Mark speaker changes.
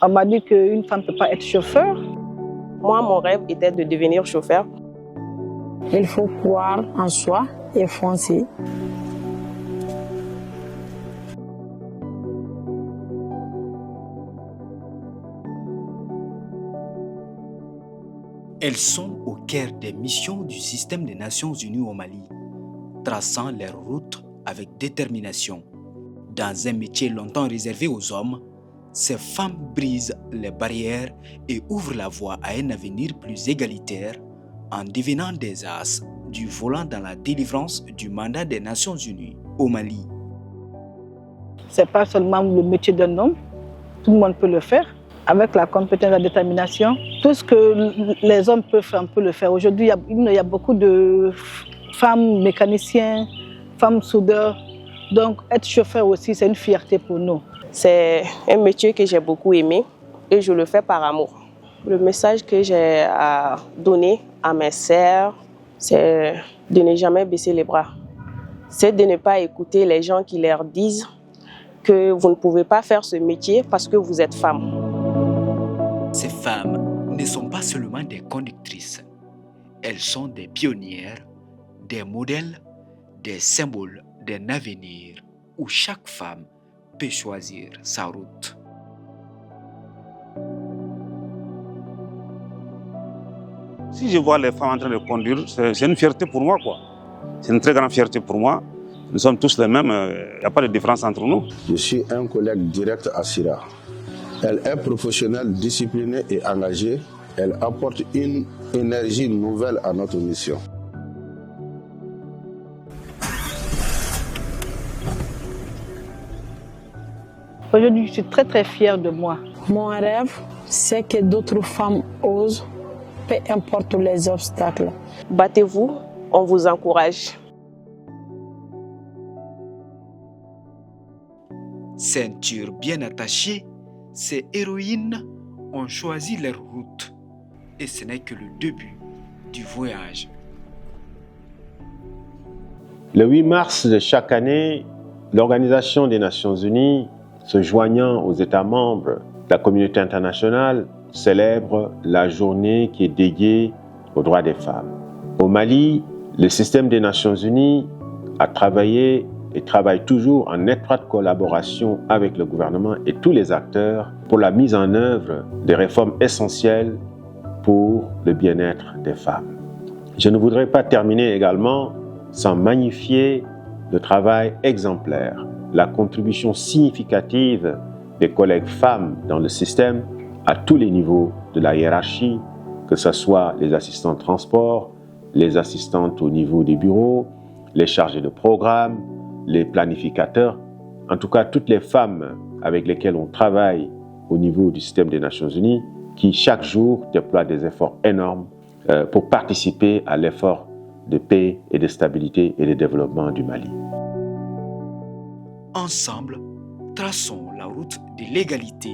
Speaker 1: On m'a dit qu'une femme ne peut pas être chauffeur.
Speaker 2: Moi, mon rêve était de devenir chauffeur.
Speaker 3: Il faut croire en soi et foncer.
Speaker 4: Elles sont au cœur des missions du système des Nations Unies au Mali, traçant leur route avec détermination. Dans un métier longtemps réservé aux hommes, ces femmes brisent les barrières et ouvrent la voie à un avenir plus égalitaire en devenant des as du volant dans la délivrance du mandat des Nations Unies au Mali.
Speaker 1: Ce n'est pas seulement le métier d'un homme, tout le monde peut le faire. Avec la compétence et la détermination, tout ce que les hommes peuvent faire, on peut le faire. Aujourd'hui, il y a beaucoup de femmes mécaniciens, femmes soudeurs. Donc, être chauffeur aussi, c'est une fierté pour nous.
Speaker 2: C'est un métier que j'ai beaucoup aimé et je le fais par amour. Le message que j'ai à donner à mes sœurs, c'est de ne jamais baisser les bras. C'est de ne pas écouter les gens qui leur disent que vous ne pouvez pas faire ce métier parce que vous êtes femme.
Speaker 4: Ces femmes ne sont pas seulement des conductrices. Elles sont des pionnières, des modèles, des symboles d'un avenir où chaque femme peut choisir sa route.
Speaker 5: Si je vois les femmes en train de conduire, c'est une fierté pour moi, quoi. C'est une très grande fierté pour moi. Nous sommes tous les mêmes, il n'y a pas de différence entre nous.
Speaker 6: Je suis un collègue direct à Sira. Elle est professionnelle, disciplinée et engagée. Elle apporte une énergie nouvelle à notre mission.
Speaker 1: Aujourd'hui, je suis très très fière de moi.
Speaker 3: Mon rêve, c'est que d'autres femmes osent, peu importe les obstacles.
Speaker 2: Battez-vous, on vous encourage.
Speaker 4: Ceinture bien attachée, ces héroïnes ont choisi leur route. Et ce n'est que le début du voyage.
Speaker 7: Le 8 mars de chaque année, l'Organisation des Nations Unies, se joignant aux États membres de la communauté internationale, célèbre la journée qui est dédiée aux droits des femmes. Au Mali, le système des Nations Unies a travaillé et travaille toujours en étroite collaboration avec le gouvernement et tous les acteurs pour la mise en œuvre des réformes essentielles pour le bien-être des femmes. Je ne voudrais pas terminer également sans magnifier le travail exemplaire, la contribution significative des collègues femmes dans le système à tous les niveaux de la hiérarchie, que ce soit les assistants de transport, les assistantes au niveau des bureaux, les chargés de programme, les planificateurs, en tout cas toutes les femmes avec lesquelles on travaille au niveau du système des Nations Unies, qui chaque jour déploient des efforts énormes pour participer à l'effort de paix et de stabilité et de développement du Mali.
Speaker 4: Ensemble, traçons la route de l'égalité